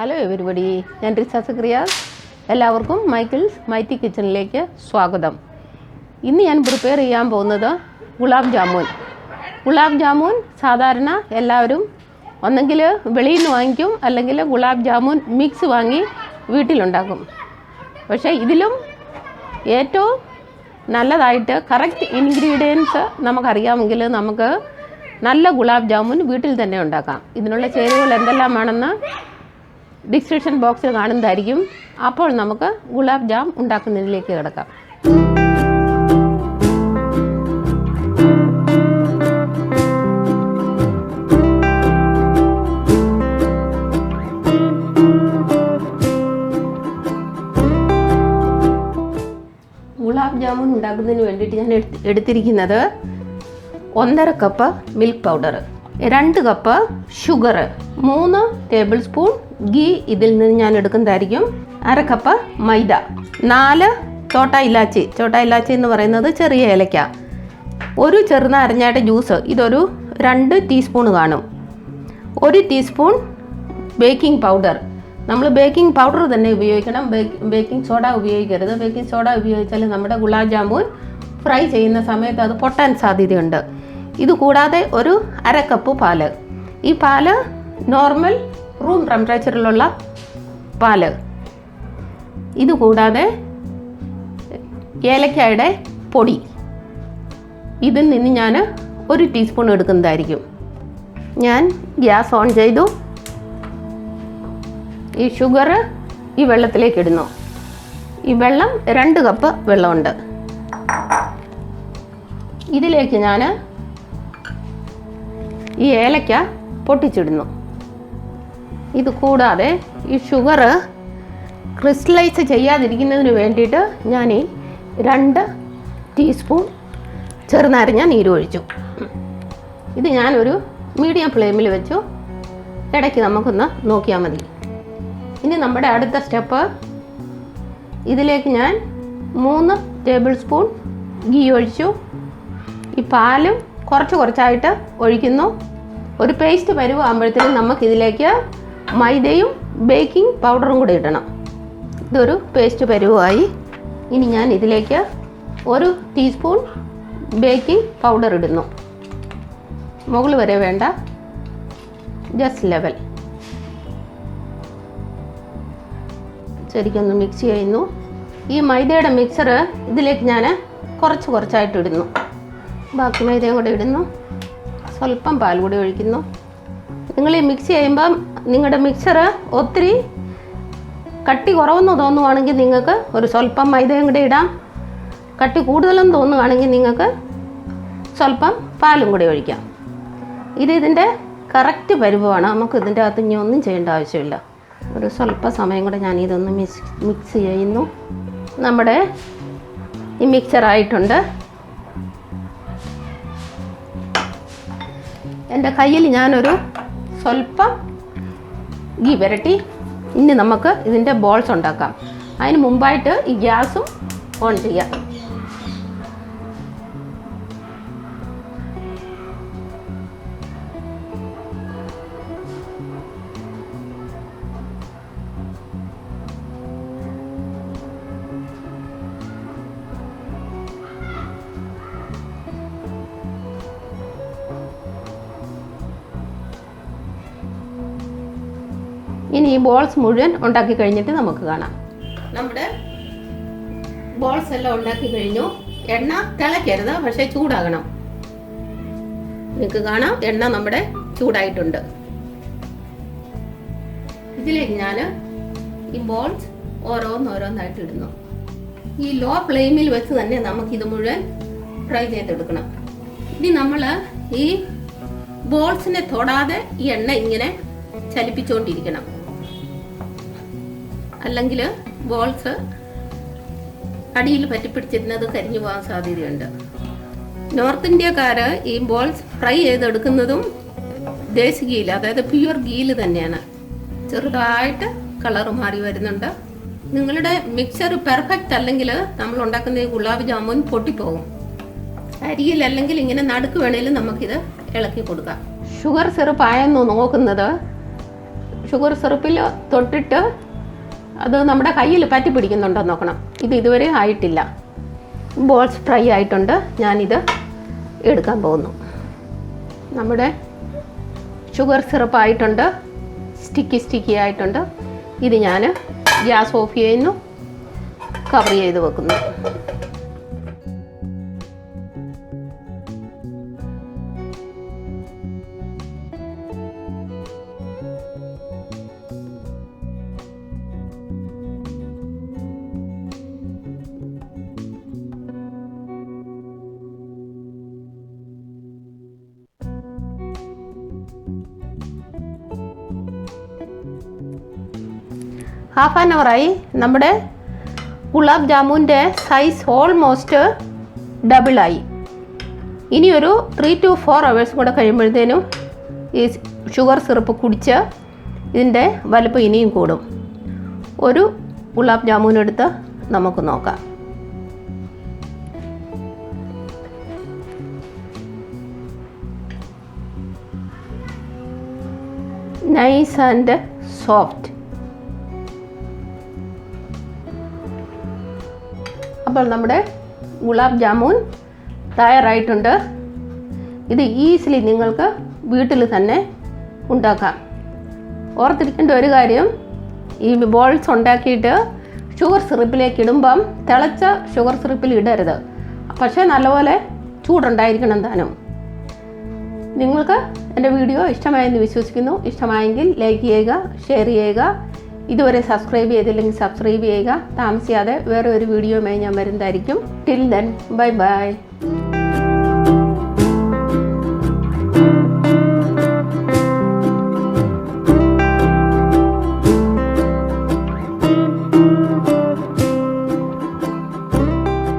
Hello everybody, ഞാൻ റിയാസ്. എല്ലാവർക്കും Michael's mighty കിച്ചണിലേക്ക് സ്വാഗതം. ഇന്ന് ഞാൻ പ്രിപ്പയർ ചെയ്യാൻ പോകുന്നത് ഗുലാബ് ജാമുൻ. ഗുലാബ് ജാമുൻ സാധാരണ എല്ലാവരും ഒന്നെങ്കിൽ വെളിയിൽ നിന്ന് വാങ്ങിക്കും, അല്ലെങ്കിൽ ഗുലാബ് ജാമുൻ മിക്സ് വാങ്ങി വീട്ടിലുണ്ടാക്കും. പക്ഷേ ഇതിലും ഏറ്റവും നല്ലതായിട്ട് കറക്റ്റ് ഇൻഗ്രീഡിയൻസ് നമുക്കറിയാമെങ്കിൽ നമുക്ക് നല്ല ഗുലാബ് ജാമുൻ വീട്ടിൽ തന്നെ ഉണ്ടാക്കാം. ഇതിനുള്ള ചേരുവകൾ എന്തെല്ലാം വേണമെന്ന് ഡിസ്ക്രിപ്ഷൻ ബോക്സിൽ കാണുന്നതായിരിക്കും. അപ്പോൾ നമുക്ക് ഗുലാബ് ജാം ഉണ്ടാക്കുന്നതിലേക്ക് കിടക്കാം. ഗുലാബ് ജാമുൻ ഉണ്ടാക്കുന്നതിന് വേണ്ടിയിട്ട് ഞാൻ എടുത്തിരിക്കുന്നത് 1.5 cup milk powder, 2 cup sugar, 3 table spoon ghee ഇതിൽ നിന്ന് ഞാൻ എടുക്കുന്നതായിരിക്കും, 1/2 കപ്പ് മൈദ, 4 ചോട്ട ഇലാച്ചി എന്ന് പറയുന്നത് ചെറിയ ഏലക്ക, ഒരു ചെറുനാരങ്ങയുടെ ജ്യൂസ്, ഇതൊരു 2 ടീസ്പൂൺ കാണും, 1 ടീസ്പൂൺ ബേക്കിംഗ് പൗഡർ. നമ്മൾ ബേക്കിംഗ് പൗഡർ തന്നെ ഉപയോഗിക്കണം, ബേക്കിംഗ് സോഡ ഉപയോഗിക്കരുത്. ബേക്കിംഗ് സോഡ ഉപയോഗിച്ചാൽ നമ്മുടെ ഗുലാബ് ജാമുൻ ഫ്രൈ ചെയ്യുന്ന സമയത്ത് അത് പൊട്ടാൻ സാധ്യതയുണ്ട്. ഇത് കൂടാതെ ഒരു 1/2 കപ്പ് പാല്. ഈ പാല് നോർമൽ റൂം ടെമ്പറേച്ചറിലുള്ള പാല്. ഇത് കൂടാതെ ഏലക്കായുടെ പൊടി, ഇതിൽ നിന്ന് ഞാൻ 1 ടീസ്പൂൺ എടുക്കുന്നതായിരിക്കും. ഞാൻ ഗ്യാസ് ഓൺ ചെയ്തു. ഈ ഷുഗർ ഈ വെള്ളത്തിലേക്ക് ഇടുന്നു. ഈ വെള്ളം 2 കപ്പ് വെള്ളമുണ്ട്. ഇതിലേക്ക് ഞാൻ ഈ ഏലക്ക പൊട്ടിച്ചിടുന്നു. ഇത് കൂടാതെ ഈ ഷുഗർ ക്രിസ്റ്റലൈസ് ചെയ്യാതിരിക്കുന്നതിന് വേണ്ടിയിട്ട് ഞാൻ ഈ 2 ടീസ്പൂൺ ചെറുനാരങ്ങ നീര് ഒഴിച്ചു. ഇത് ഞാനൊരു മീഡിയം ഫ്ലെയിമിൽ വെച്ചു. ഇടയ്ക്ക് നമുക്കൊന്ന് നോക്കിയാൽ മതി. ഇനി നമ്മുടെ അടുത്ത സ്റ്റെപ്പ്, ഇതിലേക്ക് ഞാൻ 3 ടേബിൾ സ്പൂൺ ഗീ ഒഴിച്ചു. ഈ പാലും കുറച്ചായിട്ട് ഒഴിക്കുന്നു. ഒരു പേസ്റ്റ് പരുവാകുമ്പോഴത്തേനും നമുക്കിതിലേക്ക് മൈദയും ബേക്കിംഗ് പൗഡറും കൂടി ഇടണം. ഇതൊരു പേസ്റ്റ് പരുവായി. ഇനി ഞാൻ ഇതിലേക്ക് 1 ടീസ്പൂൺ ബേക്കിംഗ് പൗഡർ ഇടുന്നു. മുകൾ വരെ വേണ്ട, ജസ്റ്റ് ലെവൽ. ശരിക്കൊന്ന് മിക്സ് ചെയ്യുന്നു. ഈ മൈദയുടെ മിക്സർ ഇതിലേക്ക് ഞാൻ കുറച്ചായിട്ട് ഇടുന്നു. ബാക്കി മൈദയും കൂടെ ഇടുന്നു. സ്വല്പം പാൽ കൂടി ഒഴിക്കുന്നു. നിങ്ങൾ ഈ മിക്സ് ചെയ്യുമ്പം നിങ്ങളുടെ മിക്സർ ഒത്തിരി കട്ടി കുറവെന്ന് തോന്നുവാണെങ്കിൽ നിങ്ങൾക്ക് ഒരു സ്വല്പം മൈദയും കൂടി ഇടാം. കട്ടി കൂടുതലെന്ന് തോന്നുകയാണെങ്കിൽ നിങ്ങൾക്ക് സ്വല്പം പാലും കൂടി ഒഴിക്കാം. ഇതിൻ്റെ കറക്റ്റ് പരുവമാണ്. നമുക്ക് ഇതിൻ്റെ അകത്ത് ഇനി ഒന്നും ചെയ്യേണ്ട ആവശ്യമില്ല. ഒരു സ്വല്പ സമയം കൂടെ ഞാൻ ഇതൊന്ന് മിക്സ് ചെയ്യുന്നു. നമ്മുടെ ഈ മിക്സറായിട്ടുണ്ട്. എൻ്റെ കയ്യിൽ ഞാനൊരു സ്വല്പം ഗീ പുരട്ടി. ഇനി നമുക്ക് ഇതിൻ്റെ ബോൾസ് ഉണ്ടാക്കാം. അതിന് മുമ്പായിട്ട് ഈ ഗ്യാസും ഓൺ ചെയ്യാം. ഇനി ഈ ബോൾസ് മുഴുവൻ ഉണ്ടാക്കി കഴിഞ്ഞിട്ട് നമുക്ക് കാണാം. നമ്മുടെ ബോൾസ് എല്ലാം ഉണ്ടാക്കി കഴിഞ്ഞു. എണ്ണ തിളക്കരുത്, പക്ഷേ ചൂടാകണം. നിങ്ങൾക്ക് കാണാം എണ്ണ നമ്മുടെ ചൂടായിട്ടുണ്ട്. ഇതിലേക്ക് ഞാൻ ഈ ബോൾസ് ഓരോന്നായിട്ട് ഇടുന്നു. ഈ ലോ ഫ്ലെയിമിൽ വെച്ച് തന്നെ നമുക്കിത് മുഴുവൻ ഫ്രൈ ചെയ്തെടുക്കണം. ഇനി നമ്മൾ ഈ ബോൾസിനെ തൊടാതെ ഈ എണ്ണ ഇങ്ങനെ ചലിപ്പിച്ചുകൊണ്ടിരിക്കണം. അല്ലെങ്കിൽ ബോൾസ് അടിയിൽ പറ്റിപ്പിടിച്ചിരുന്നത് കരിഞ്ഞു പോകാൻ സാധ്യതയുണ്ട്. നോർത്ത് ഇന്ത്യക്കാർ ഈ ബോൾസ് ഫ്രൈ ചെയ്തെടുക്കുന്നതും ദേശി ഗീയിൽ, അതായത് പ്യുവർ ഗീയിൽ തന്നെയാണ്. ചെറുതായിട്ട് കളർ മാറി വരുന്നുണ്ട്. നിങ്ങളുടെ മിക്സർ പെർഫെക്റ്റ് അല്ലെങ്കിൽ നമ്മൾ ഉണ്ടാക്കുന്ന ഈ ഗുലാബ് ജാമുൻ പൊട്ടിപ്പോകും. അരിയിൽ അല്ലെങ്കിൽ ഇങ്ങനെ നടുക്ക് വേണേലും നമുക്കിത് ഇളക്കി കൊടുക്കാം. ഷുഗർ സിറപ്പ് ആയെന്ന് നോക്കുന്നത് ഷുഗർ സിറപ്പിൽ തൊട്ടിട്ട് അത് നമ്മുടെ കയ്യിൽ പറ്റി പിടിക്കുന്നുണ്ടോ നോക്കണം. ഇത് ഇതുവരെ ആയിട്ടില്ല. ബോൾസ് ഫ്രൈ ആയിട്ടുണ്ട്. ഞാനിത് എടുക്കാൻ പോകുന്നു. നമ്മുടെ ഷുഗർ സിറപ്പ് ആയിട്ടുണ്ട്. സ്റ്റിക്കി ആയിട്ടുണ്ട്. ഇത് ഞാൻ ഗ്യാസ് ഓഫ് ചെയ്യുന്നു, കവർ ചെയ്ത് വെക്കുന്നു. ഹാഫ് ആൻ അവറായി. നമ്മുടെ ഗുലാബ് ജാമുൻ്റെ സൈസ് ഓൾമോസ്റ്റ് ഡബിളായി. ഇനിയൊരു 3 to 4 hours കൂടെ കഴിയുമ്പോഴത്തേനും ഈ ഷുഗർ സിറപ്പ് കുടിച്ച് ഇതിൻ്റെ വലുപ്പം ഇനിയും കൂടും. ഒരു ഗുലാബ് ജാമുൻ എടുത്ത് നമുക്ക് നോക്കാം. Nice and soft. അപ്പോൾ നമ്മുടെ ഗുലാബ് ജാമുൻ തയ്യാറായിട്ടുണ്ട്. ഇത് ഈസിലി നിങ്ങൾക്ക് വീട്ടിൽ തന്നെ ഉണ്ടാക്കാം. ഓർത്തിരിക്കേണ്ട ഒരു കാര്യം, ഈ ബോൾസ് ഉണ്ടാക്കിയിട്ട് ഷുഗർ സിറപ്പിലേക്ക് ഇടുമ്പം തിളച്ച ഷുഗർ സിറപ്പിൽ ഇടരുത്. പക്ഷേ നല്ലപോലെ ചൂടുണ്ടായിരിക്കണം താനും. നിങ്ങൾക്ക് എൻ്റെ വീഡിയോ ഇഷ്ടമായെന്ന് വിശ്വസിക്കുന്നു. ഇഷ്ടമായെങ്കിൽ ലൈക്ക് ചെയ്യുക, ഷെയർ ചെയ്യുക. ഇതുവരെ സബ്സ്ക്രൈബ് ചെയ്തില്ലെങ്കിൽ സബ്സ്ക്രൈബ് ചെയ്യുക. താമസിയാതെ വേറെ ഒരു വീഡിയോയുമായി ഞാൻ വരുന്നതായിരിക്കും. Till then, bye bye.